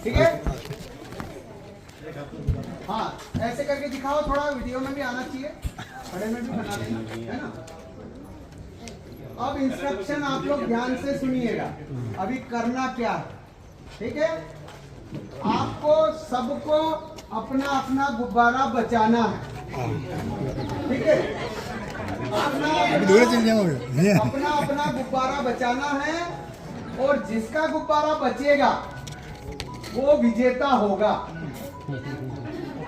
ठीक है। हाँ ऐसे करके दिखाओ, थोड़ा वीडियो में भी आना चाहिए, खड़े में भी बना देना, है ना। अब इंस्ट्रक्शन आप लोग ध्यान से सुनिएगा। अभी करना क्या है, ठीक है। आपको सबको अपना अपना गुब्बारा बचाना है, ठीक है। अपना अपना गुब्बारा बचाना है, और जिसका गुब्बारा बचेगा वो विजेता होगा,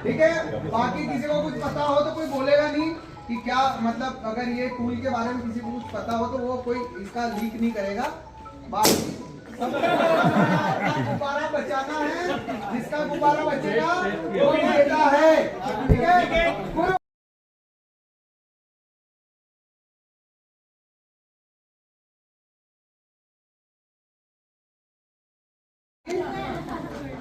ठीक है। बाकी किसी को कुछ पता हो तो कोई बोलेगा नहीं कि क्या मतलब, अगर ये टूल के बारे में किसी को कुछ पता हो तो वो कोई इसका लीक नहीं करेगा। बाकी गुब्बारा बचाना है, जिसका गुब्बारा बचेगा वो विजेता है, ठीक है।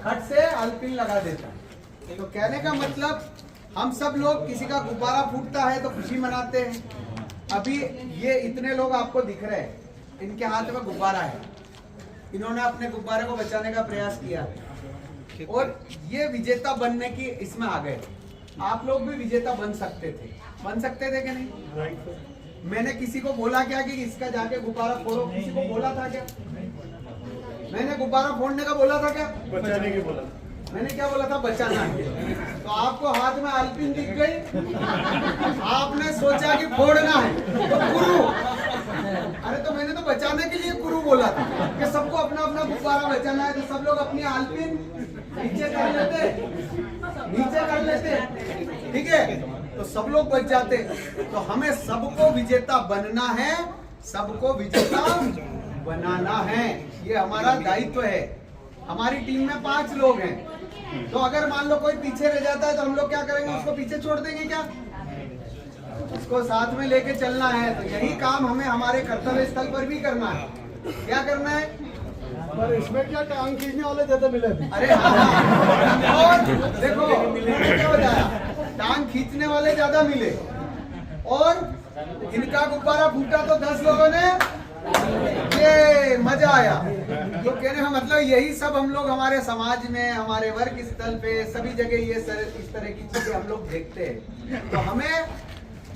खट से अल्पिन लगा देता है। तो कहने का मतलब, हम सब लोग किसी का गुब्बारा फूटता है तो खुशी मनाते हैं। अभी ये इतने लोग आपको दिख रहे हैं, इनके हाथ में गुब्बारा है, इन्होंने अपने गुब्बारे को बचाने का प्रयास किया और ये विजेता बनने की इसमें आ गए। आप लोग भी विजेता बन सकते थे कि नहीं? मैंने किसी को बोला क्या कि इसका जाके गुब्बारा फोड़ो? किसी को बोला था क्या? मैंने गुब्बारा फोड़ने का बोला था क्या? बचाने की बोला। मैंने क्या बोला था? बचाना है। तो आपको हाथ में अल्पिन दिख गई, आपने सोचा कि फोड़ना है तो कुरु। अरे तो मैंने तो बचाने के लिए कुरु बोला था कि सबको अपना अपना गुब्बारा बचाना है। तो सब लोग अपनी अल्पिन नीचे कर लेते, ठीक है। तो सब लोग बच जाते। तो हमें सबको विजेता बनना है, सबको विजेता बनाना है, ये हमारा दायित्व है। हमारी टीम में 5 लोग हैं, तो अगर मान लो कोई पीछे रह जाता है तो हम लोग क्या करेंगे? उसको पीछे छोड़ देंगे क्या? उसको साथ में लेके चलना है। तो यही काम हमें हमारे कर्तव्य स्थल पर भी करना है। क्या करना है? पर इसमें क्या टांग खींचने वाले ज्यादा मिले? अरे हाँ, और देखो क्या बताया, टांग खींचने वाले ज्यादा मिले, और इनका गुब्बारा फूटा तो 10 लोगों ने ये मजा आया। तो कहने का मतलब यही सब हम लोग हमारे समाज में, हमारे वर्क स्थल पे, सभी जगह ये इस तरह की चीजें हम लोग देखते हैं। तो हमें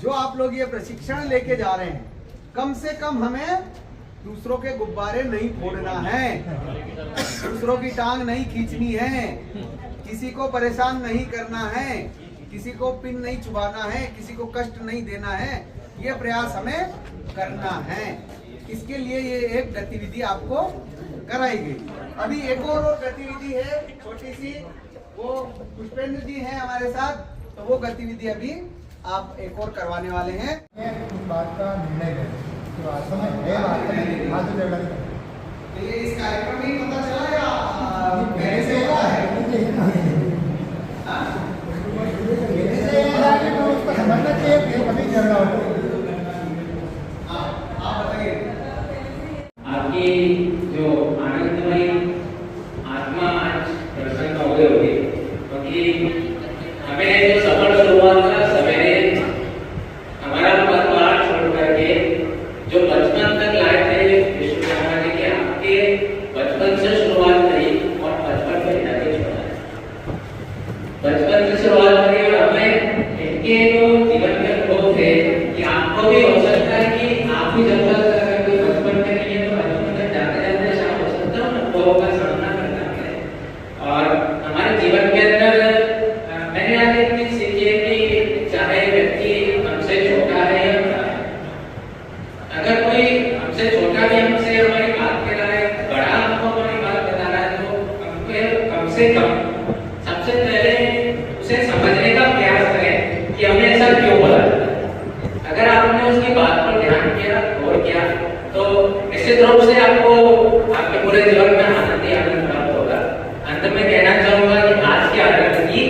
जो आप लोग ये प्रशिक्षण लेके जा रहे हैं, कम से कम हमें दूसरों के गुब्बारे नहीं फोड़ना है, दूसरों की टांग नहीं खींचनी है, किसी को परेशान नहीं करना है, किसी को पिन नहीं चुभाना है, किसी को कष्ट नहीं देना है। ये प्रयास हमें करना है। इसके लिए ये एक गतिविधि आपको कराई गई। अभी एक और गतिविधि है छोटी सी, वो पुष्पेंद्र जी हैं हमारे साथ, तो वो गतिविधि अभी आप एक और करवाने वाले हैं। इस बात का निर्णय है कि वास्तव में है बात तो ये इस कार्यक्रम में ही पता चला या पहले से होता है? उसको समझना चाहिए कभी झगड़ा हो। आप बताइए। आपकी जो आनंदमय आत्मा आज प्रसन्न हो गई होगी, क्योंकि हमें जो सफल शुरुआत था सवेरे हमारा परिवार छोड़ करके जो बचपन तक लाए थे विश्वकर्मा जी के, आपके बचपन से शुरुआत करी और बचपन में जाके छोड़ा। बचपन से शुरुआत करी और हमें इनके जो जीवन के अनुभव थे कि आपको भी हो सकता है कि आप भी जब तक का सामना करना है। और हमारे जीवन के अंदर मैंने आज एक चीज सीखी है कि चाहे व्यक्ति हमसे छोटा है या बड़ा है, अगर कोई हमसे छोटा भी हमसे हमारी बात कह रहा है, बड़ा हमको हमारी बात बता रहा है, तो हमको कम से कम सबसे पहले उसे समझने का प्रयास करें कि हमने ऐसा क्यों बोला। अगर आपने उसकी बात पर ध्यान किया, गौर किया, तो निश्चित रूप से आपको आपके पूरे जीवन में आनंद ही आनंद प्राप्त होगा। अंत में कहना चाहूंगा कि आज की आनंद की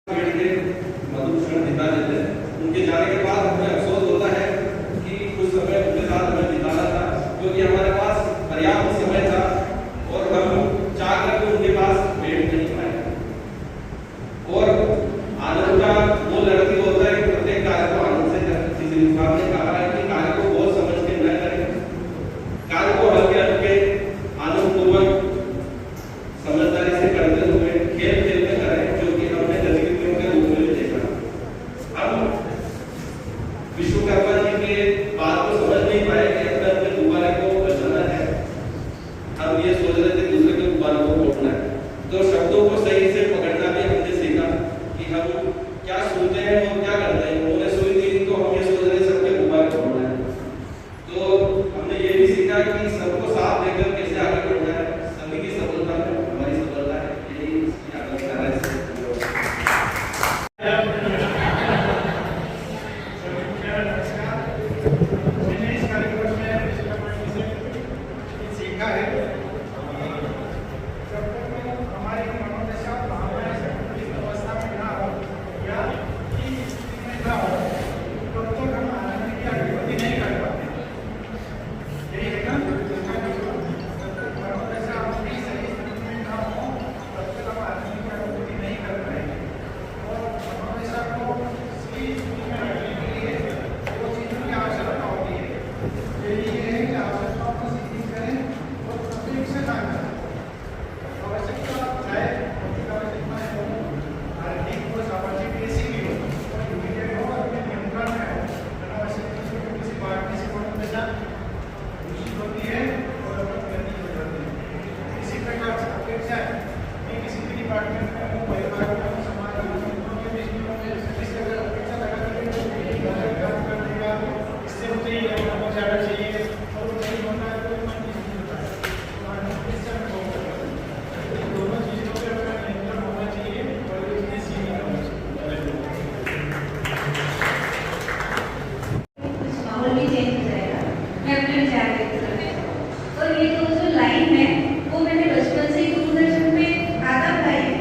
मधुभूषण निभा देते हैं। उनके जाने के बाद हमें अफसोस होता है कि कुछ समय उनके साथ हमें बिताना था, क्योंकि हमारे पास पर्याप्त समय था और हम चाह कर भी उनके पास बैठ नहीं पाए। और आनंद का वो लड़की होता है कि प्रत्येक कार्य को आनंद से करें। किसी इंसान ने कहा है कि कार्य को बहुत समझ के न करें, कार्य को हल्के हल्के आनंद पूर्वक समझदारी से करते हुए खेल खेल में करें, जो कि हमने गतिविधियों के रूप में देखा। हम विश्वकर्मा जी के बात को समझ नहीं पाए कि अपने अपने गुब्बारे को बचाना है, हम ये सोच रहे थे दूसरे के गुब्बारे को तोड़ना है। तो शब्दों को सही से पकड़ना भी हमने सीखा कि हम क्या सुनते हैं और क्या करते हैं। उन्होंने सुई दी तो हम ये सोच रहे सबके गुब्बारे तोड़ना है। तो हमने ये भी सीखा कि सबको साथ लेकर कैसे आगे बढ़ना है। सभी की सफलता में हमारी सफलता है, यही इसकी आकांक्षा है। मैंने इस कार्यक्रम में विश्वकर्मा जी से सीखा है जब तक हमारी मनोदशा भावनाएं इस अवस्था में ना हो या इस स्थिति में ना हो तब तक हम आनंद की अभिव्यक्ति नहीं कर पाते। यही है ना, जब तक मनोदशा अपनी सही स्थिति में ना हो तब तक हम आनंद की अभिव्यक्ति नहीं कर पाएंगे। और मनोदशा को सही स्थिति में रखने के लिए दो चीजों की आवश्यकता होती है। यही है कि आवश्यकताओं को सीधी करें और अपेक्षा ना करें। आवश्यकता चाहे भौतिक आवश्यकताएं हो, आर्थिक हो, सामाजिक कैसी भी हो, इमीडिएट हो, अपने नियंत्रण में हो, अनावश्यक किसी को किसी बांटने से मनोदशा दूषित होती है और अपनी गति हो जाती है। इसी प्रकार से अपेक्षा मैं किसी भी डिपार्टमेंट में हूँ, परिवार में हूँ, समाज में हूँ, उनके बीच में किसी अगर अपेक्षा लगा काम कर देगा, इससे मुझे ये होना ज़्यादा चाहिए और वो नहीं होता है तो मन नहीं होता है। तो आनंद इससे हमें बहुत होता है। इन दोनों चीज़ों पर अपना नियंत्रण होना चाहिए और इसमें सीमित होना चाहिए। माहौल भी चेंज हो जाएगा। मैं अपने विचार व्यक्त करती हूँ और ये जो लाइन है वो मैंने बचपन से ही दूरदर्शन पे आधा गाई है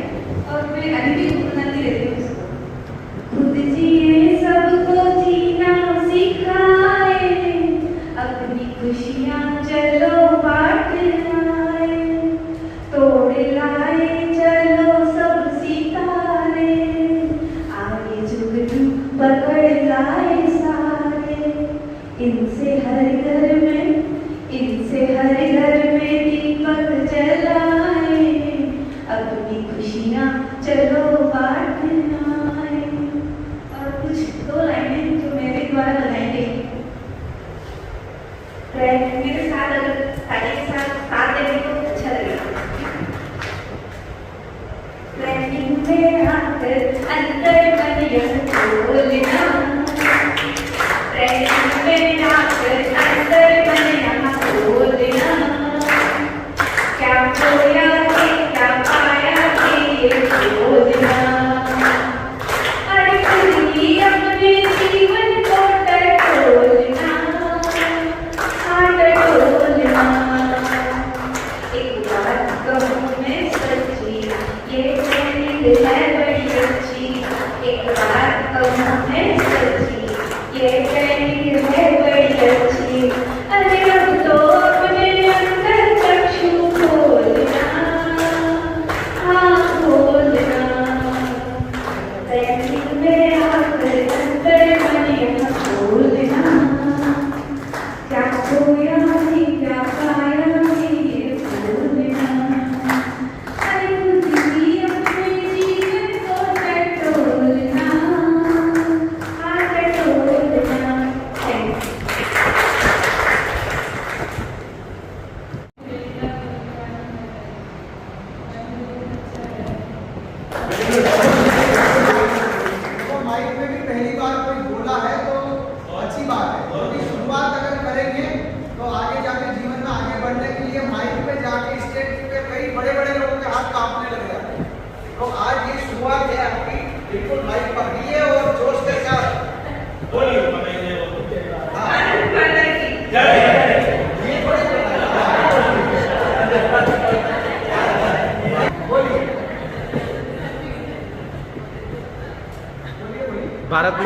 और मैं अभी भी गुनगुनाती रहती हूँ उसको। खुद जिए सबको जीना सिखाए, अपनी खुशियाँ चलो बांट लाए, तोड़ लाए चलो सब सितारे, आगे जुगनू पकड़ लाए सारे। इनसे हर घर में दीपक जलाए, अपनी खुशियाँ चलो बांट लाए। और कुछ दो लाइनें जो मेरे द्वारा लगाई गई मेरे साथ, अगर ताली के साथ देने को अच्छा लगेगा। प्रेमिंग में आकर अंदर मन यह खोलना, प्रेमिंग में आकर अंदर मन यहाँ खोलना, क्या खोया के क्या पाया के ये खोलना। अरे खुद ही अपने जीवन को टटोलना, टटोलना। एक बात कहूँ मैं सच्ची, ये फीलिंग है बड़ी अच्छी। एक बात कहूँ मैं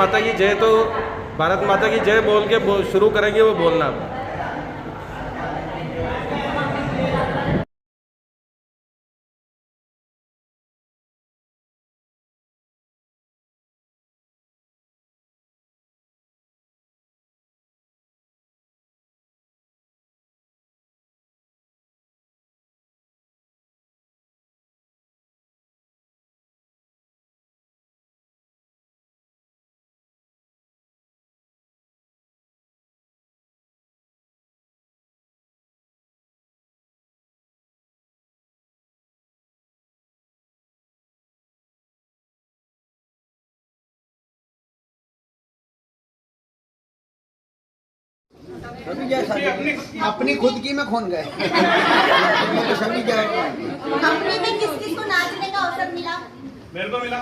माता की जय, तो भारत माता की जय बोल के शुरू करेंगे वो बोलना। अपनी खुद की में खोन गए। सभी क्या कंपनी में किस किस को नाचने का अवसर मिला? मेरे को मिला।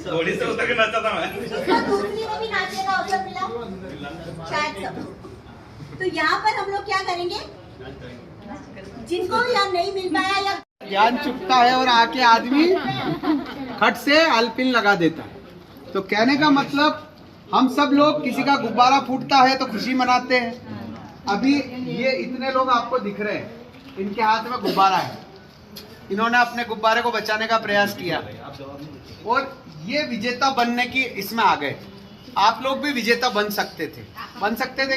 थोड़ी से उतर के नाचता था मैं। किसको दूसरी में भी नाचने का अवसर मिला? शायद सब। तो यहाँ पर हम लोग क्या करेंगे? जिनको यहाँ नहीं मिल पाया या ज्ञान चुकता है और आके आदमी खट से अल्पिन लगा देता है। तो कहने का मतलब हम सब लोग किसी का गुब्बारा फूटता है तो खुशी मनाते हैं। अभी ये इतने लोग आपको दिख रहे हैं, इनके हाथ में गुब्बारा है, इन्होंने अपने गुब्बारे को बचाने का प्रयास किया और ये विजेता बनने की इसमें आ गए। आप लोग भी विजेता बन सकते थे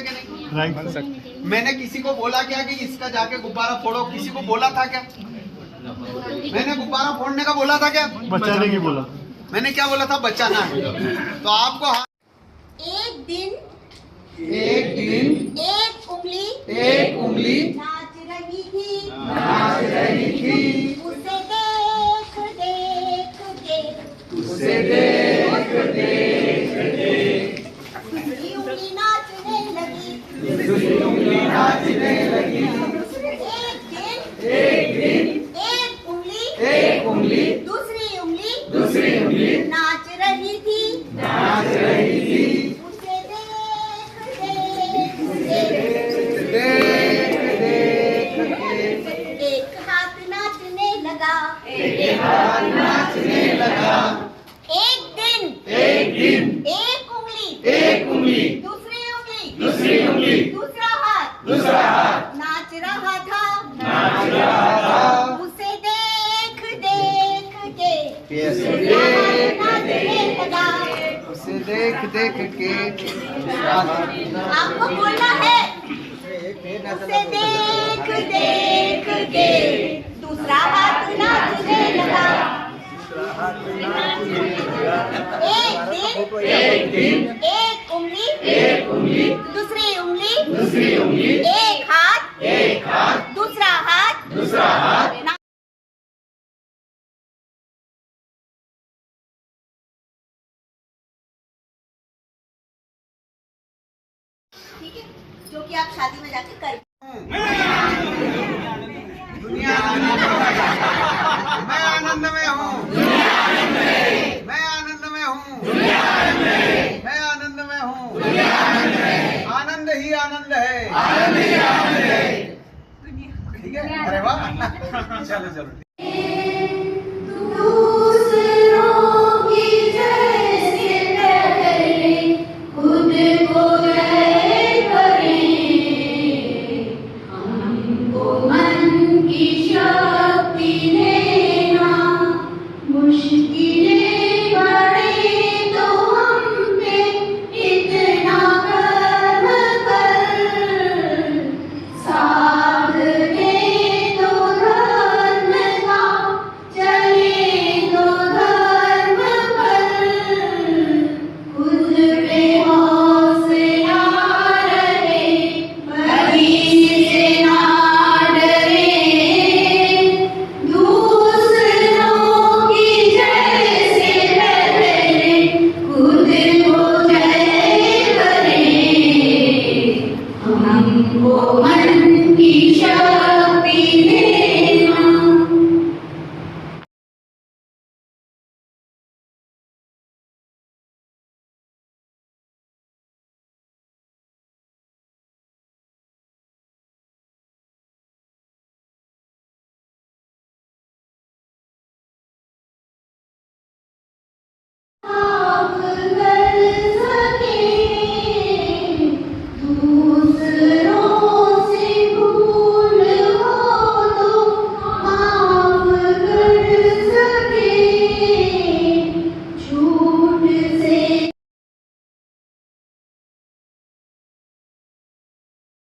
कि नहीं? बन सकते। मैंने किसी को बोला क्या कि इसका जाके गुब्बारा फोड़ो? किसी को बोला था क्या? मैंने गुब्बारा फोड़ने का बोला था क्या? बचाने की बोला। मैंने क्या बोला था? बचाना है। तो आपको एक दिन एक उंगली नाच रही थी। उसे देख देख दूसरी उंगली नाचने लगी। एक दिन एक उंगली दूसरी उंगली नाच रही थी। उसे देख एक हाथ नाचने लगा। एक दिन एक उंगली दूसरी उंगली दूसरा हाथ नाच रहा था। उसे देख के नाचने लगा। उसे देख के आपको बोलना है। उसे देख के दूसरा हाथ नाचने लगा। एक दिन एक उंगली दूसरी उंगली एक हाथ दूसरा हाथ ठीक है, जो कि आप शादी में जाके कर। दुनिया मैं आनंद में हूँ। मैं आनंद में हूँ। मैं आनंद में हूँ। आनंद ही आनंद है। ठीक है, अरे वाह, चलो चलो।